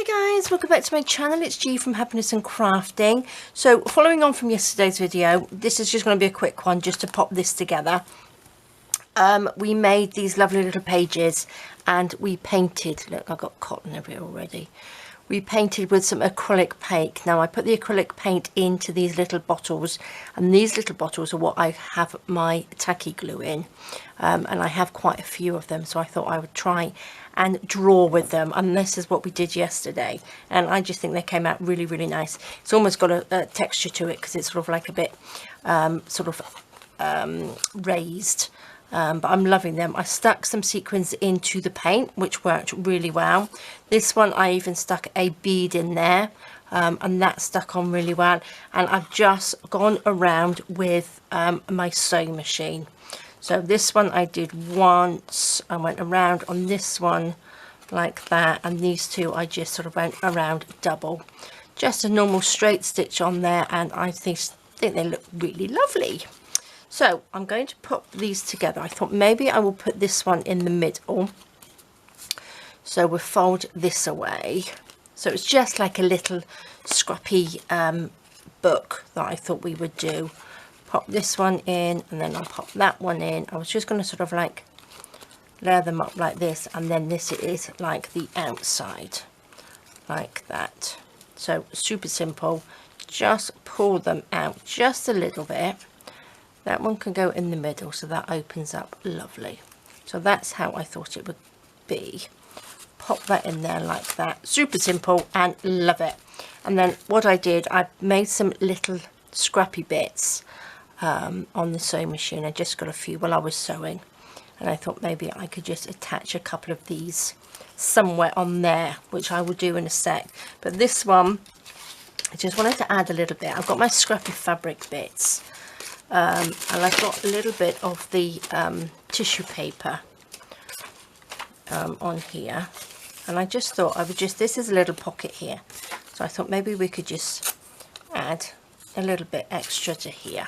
Hi guys, welcome back to my channel. It's G from Happiness and Crafting. So following on from yesterday's video, this is just going to be a quick one just to pop this together. We made these lovely little pages and we painted, look, I got cotton everywhere already. We painted with some acrylic paint. Now I put the acrylic paint into these little bottles, and these little bottles are what I have my tacky glue in, and I have quite a few of them, so I thought I would try and draw with them, and this is what we did yesterday, and I just think they came out really, really nice. It's almost got a texture to it because it's sort of like a bit raised. But I'm loving them. I stuck some sequins into the paint, which worked really well. This one I even stuck a bead in there, and that stuck on really well. And I've just gone around with my sewing machine. So this one I did once. I went around on this one like that, and these two I just sort of went around double. Just a normal straight stitch on there, and I think they look really lovely. So I'm going to put these together. I thought maybe I will put this one in the middle. So we'll fold this away. So it's just like a little scrappy book that I thought we would do. Pop this one in, and then I'll pop that one in. I was just going to sort of like layer them up like this, and then this is like the outside, like that. So super simple. Just pull them out just a little bit. That one can go in the middle, so that opens up lovely. So that's how I thought it would be. Pop that in there like that. Super simple and love it. And then what I did, I made some little scrappy bits on the sewing machine. I just got a few while I was sewing. And I thought maybe I could just attach a couple of these somewhere on there, which I will do in a sec. But this one, I just wanted to add a little bit. I've got my scrappy fabric bits. And I've got a little bit of the tissue paper on here, and I just thought I would this is a little pocket here, so I thought maybe we could just add a little bit extra to here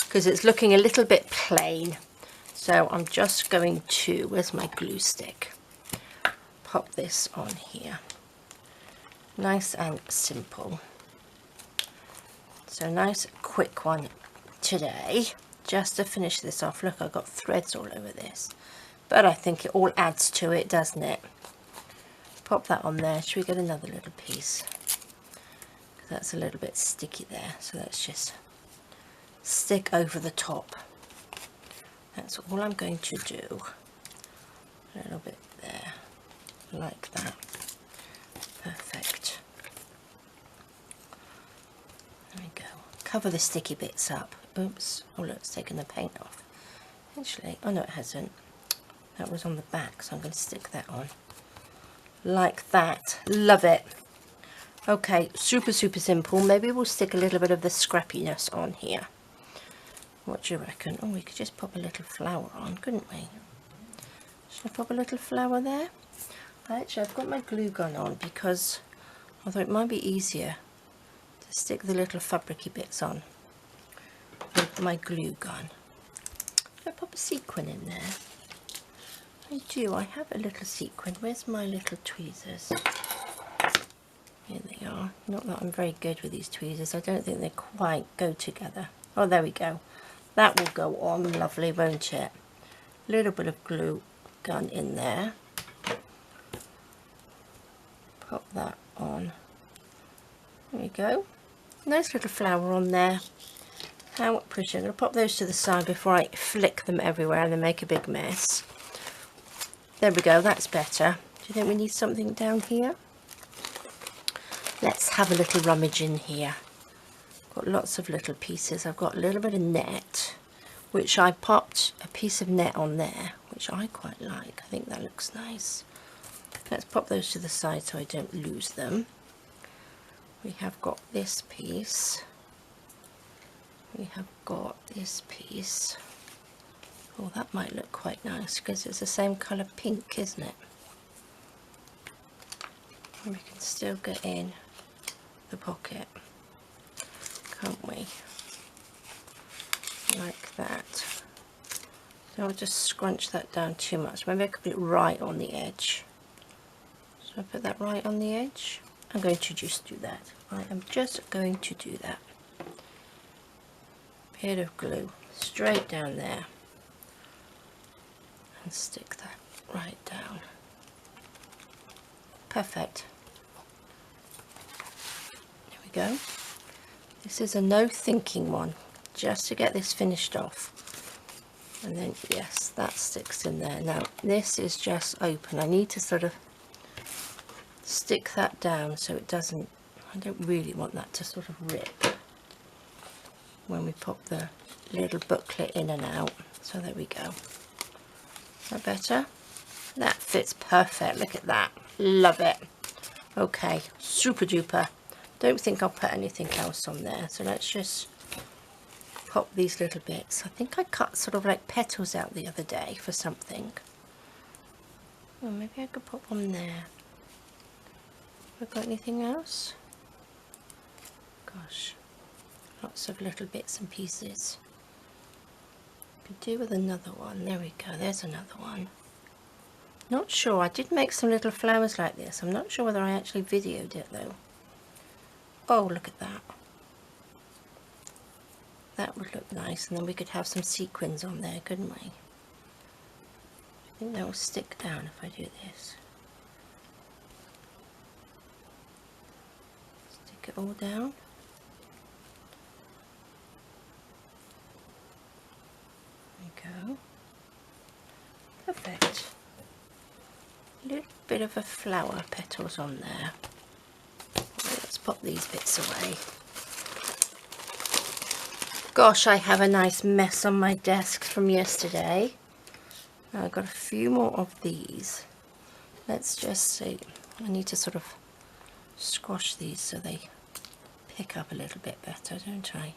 because it's looking a little bit plain. So I'm just going to, where's my glue stick, pop this on here, nice and simple. So nice quick one today, just to finish this off. Look, I've got threads all over this, but I think it all adds to it, doesn't it? Pop that on there. Should we get another little piece? That's a little bit sticky there, so let's just stick over the top. That's all I'm going to do. A little bit there, like that. Perfect. There we go. Cover the sticky bits up. Oops, oh look, it's taken the paint off. Actually, oh no it hasn't. That was on the back, so I'm going to stick that on. Like that. Love it. Okay, super, super simple. Maybe we'll stick a little bit of the scrappiness on here. What do you reckon? Oh, we could just pop a little flower on, couldn't we? Should I pop a little flower there? Actually, I've got my glue gun on because I thought it might be easier to stick the little fabricy bits on with my glue gun. Should I pop a sequin in there? I do, I have a little sequin. Where's my little tweezers? Here they are. Not that I'm very good with these tweezers. I don't think they quite go together. Oh, there we go. That will go on lovely, won't it? A little bit of glue gun in there. Pop that on. There we go. Nice little flower on there. How pretty. I'm going to pop those to the side before I flick them everywhere and then make a big mess. There we go, that's better. Do you think we need something down here? Let's have a little rummage in here. Got lots of little pieces. I've got a little bit of net, which I popped a piece of net on there, which I quite like. I think that looks nice. Let's pop those to the side so I don't lose them. We have got this piece. We have got this piece. Oh, that might look quite nice because it's the same colour pink, isn't it? And we can still get in the pocket, can't we? Like that. So I'll just scrunch that down too much. Maybe I could put it right on the edge. So Should I put that right on the edge? I'm going to just do that. I am just going to do that. Bit of glue straight down there and stick that right down. Perfect. There we go. This is a no thinking one, just to get this finished off. And then yes, that sticks in there. Now this is just open. I need to sort of stick that down so it doesn't, I don't really want that to sort of rip when we pop the little booklet in and out. So there we go. Is that better? That fits perfect. Look at that. Love it. Okay, super duper. Don't think I'll put anything else on there. So let's just pop these little bits. I think I cut sort of like petals out the other day for something. Oh, maybe I could pop one there. Have I got anything else? Gosh, lots of little bits and pieces. Could do with another one. There we go. There's another one. Not sure. I did make some little flowers like this. I'm not sure whether I actually videoed it though. Oh, look at that. That would look nice, and then we could have some sequins on there, couldn't we? I think that will stick down if I do this. Stick it all down. There we go. Perfect. A little bit of a flower petals on there. Let's pop these bits away. Gosh, I have a nice mess on my desk from yesterday. I've got a few more of these. Let's just see. I need to sort of squash these so they pick up a little bit better, don't I?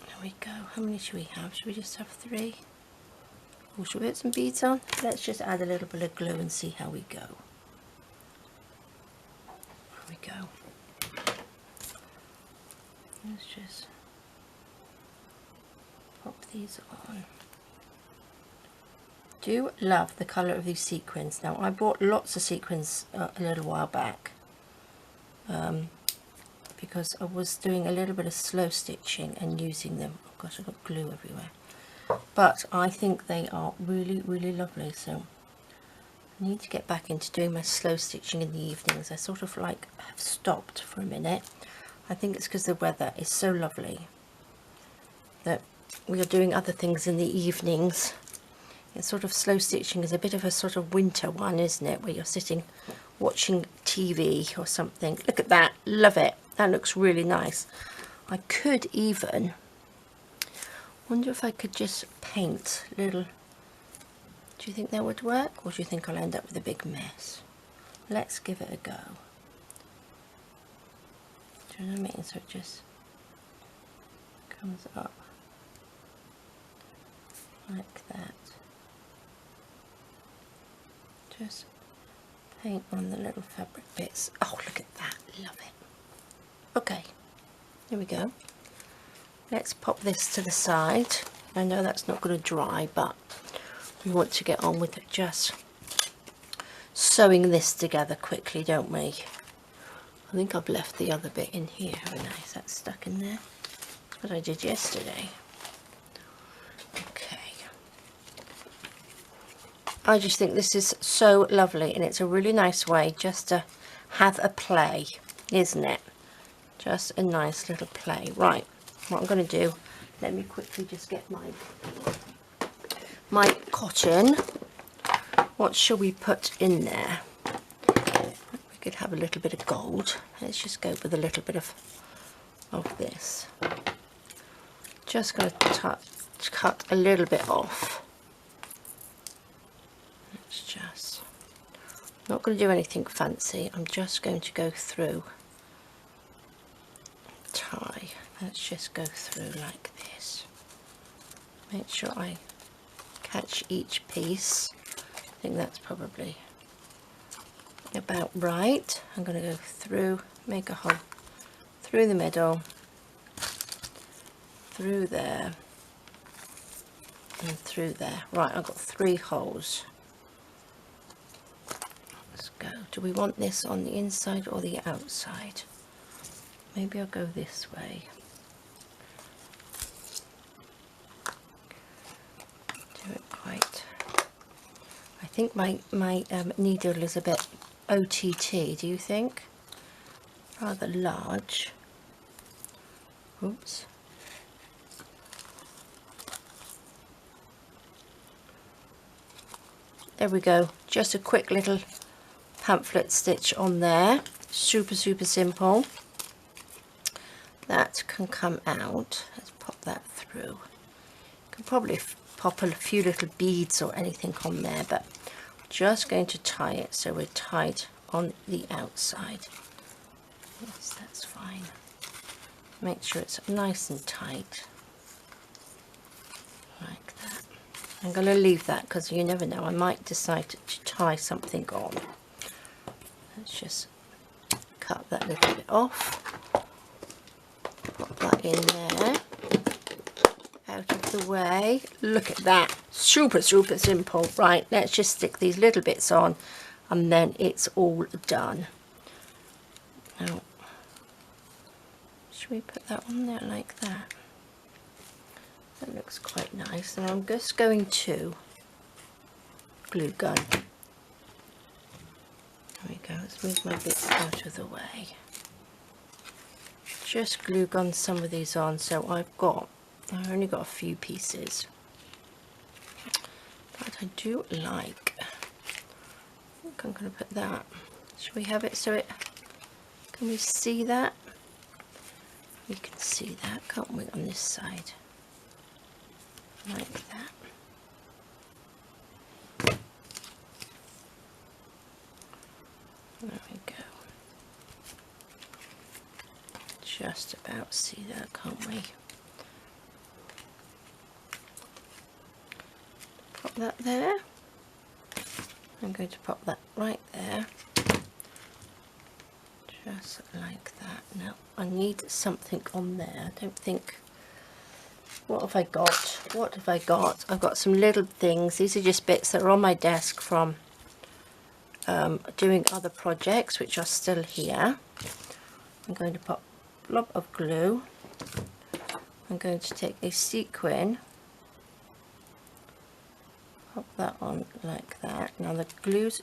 There we go. How many should we have? Should we just have 3? Or should we put some beads on? Let's just add a little bit of glue and see how we go. There we go. Let's just pop these on. Do love the colour of these sequins. Now I bought lots of sequins a little while back because I was doing a little bit of slow stitching and using them. Oh gosh, I've got glue everywhere. But I think they are really, really lovely. So I need to get back into doing my slow stitching in the evenings. I sort of like have stopped for a minute. I think it's because the weather is so lovely that we are doing other things in the evenings. It's sort of slow stitching is a bit of a sort of winter one, isn't it? Where you're sitting watching TV or something. Look at that. Love it. That looks really nice. I could even wonder if I could just paint little. Do you think that would work? Or do you think I'll end up with a big mess? Let's give it a go. Do you know what I mean? So it just comes up like that. Just paint on the little fabric bits. Oh, look at that. Love it. Okay, here we go. Let's pop this to the side. I know that's not going to dry, but we want to get on with it. Just sewing this together quickly, don't we? I think I've left the other bit in here, haven't I? Is that stuck in there? That's what I did yesterday. Okay. I just think this is so lovely, and it's a really nice way just to have a play, isn't it? Just a nice little play. Right, what I'm going to do, let me quickly just get my cotton. What shall we put in there? We could have a little bit of gold. Let's just go with a little bit of this. Just going to cut a little bit off. Let's just, not going to do anything fancy. I'm just going to go through, tie. Let's just go through like this. Make sure I catch each piece. I think that's probably about right. I'm going to go through, make a hole through the middle, through there, and through there. Right, I've got 3 holes. Let's go. Do we want this on the inside or the outside? Maybe I'll go this way. Do it quite. I think my needle is a bit OTT, do you think? Rather large. Oops. There we go. Just a quick little pamphlet stitch on there. Super simple. That can come out. Let's pop that through. Can probably pop a few little beads or anything on there, but I'm just going to tie it so we're tied on the outside. Yes, that's fine. Make sure it's nice and tight, like that. I'm going to leave that because you never know, I might decide to tie something on. Let's just cut that little bit off, pop that in there, out of the way. Look at that, super simple. Right, let's just stick these little bits on and then it's all done. Now, should we put that on there like that? That looks quite nice. And I'm just going to glue gun. There we go. Let's move my bits out of the way. Just glue gun some of these on. So I've only got a few pieces, but I do like. I think I'm going to put that. Should we have it so it? Can we see that? We can see that, can't we, on this side? Like that. There we go. Just about see that, can't we? Pop that there. I'm going to pop that right there. Just like that. Now I need something on there. I don't think. What have I got? What have I got? I've got some little things. These are just bits that are on my desk from doing other projects, which are still here. I'm going to pop a blob of glue. I'm going to take a sequin, pop that on like that. Now the glue's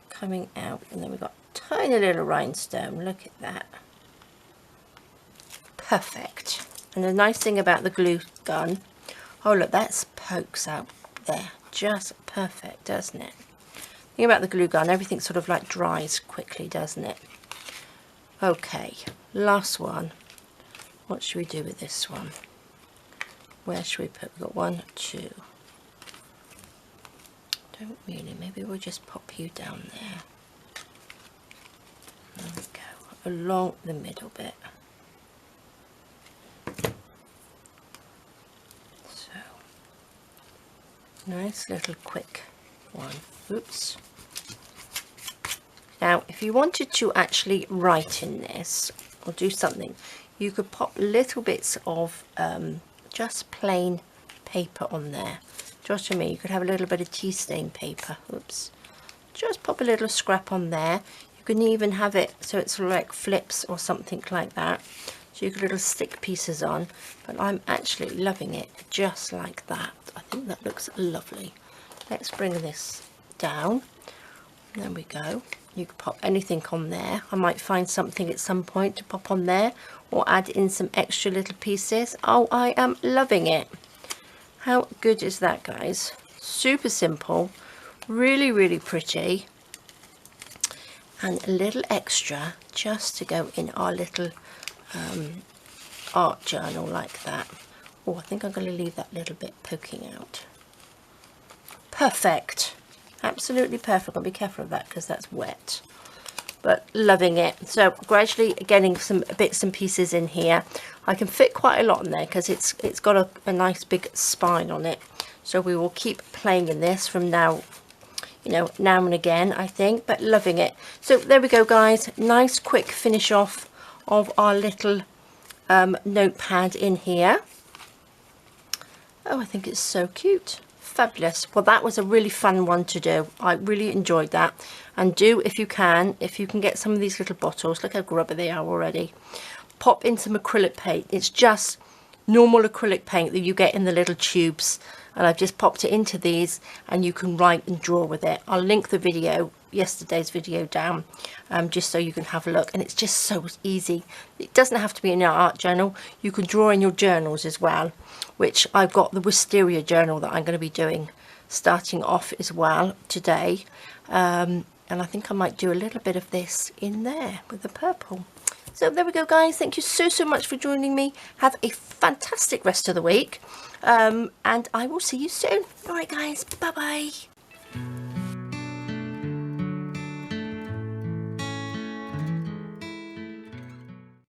coming out, and then we've got a tiny little rhinestone. Look at that. Perfect. And the nice thing about the glue gun, oh look, that pokes out there. Just perfect, doesn't it? The thing about the glue gun, everything sort of like dries quickly, doesn't it? Okay, last one. What should we do with this one? Where should we put? We've got 1, 2. Don't really, maybe we'll just pop you down there. There we go, along the middle bit. So, nice little quick one. Oops. Now, if you wanted to actually write in this or do something, you could pop little bits of just plain paper on there. Just to me, you could have a little bit of tea stain paper. Oops. Just pop a little scrap on there. You can even have it so it's sort of like flips or something like that. So you could little stick pieces on. But I'm actually loving it just like that. I think that looks lovely. Let's bring this down. There we go. You could pop anything on there. I might find something at some point to pop on there or add in some extra little pieces. Oh, I am loving it. How good is that, guys? Super simple, really, really pretty, and a little extra just to go in our little art journal like that. Oh, I think I'm going to leave that little bit poking out. Perfect. Absolutely perfect. I'll be careful of that because that's wet. But loving it. So gradually getting some bits and pieces in here. I can fit quite a lot in there because it's got a nice big spine on it. So we will keep playing in this from now, you know, now and again, I think. But loving it. So there we go, guys. Nice quick finish off of our little notepad in here. Oh, I think it's so cute. fabulous. Well, that was a really fun one to do. I really enjoyed that. And do, if you can get some of these little bottles, look how grubby they are already, pop in some acrylic paint. It's just normal acrylic paint that you get in the little tubes, and I've just popped it into these, and you can write and draw with it. I'll link the video, yesterday's video, down just so you can have a look. And it's just so easy. It doesn't have to be in your art journal. You can draw in your journals as well, which I've got the wisteria journal that I'm going to be doing starting off as well today, and I think I might do a little bit of this in there with the purple. So there we go, guys. Thank you so much for joining me. Have a fantastic rest of the week, and I will see you soon. All right, guys. Bye bye.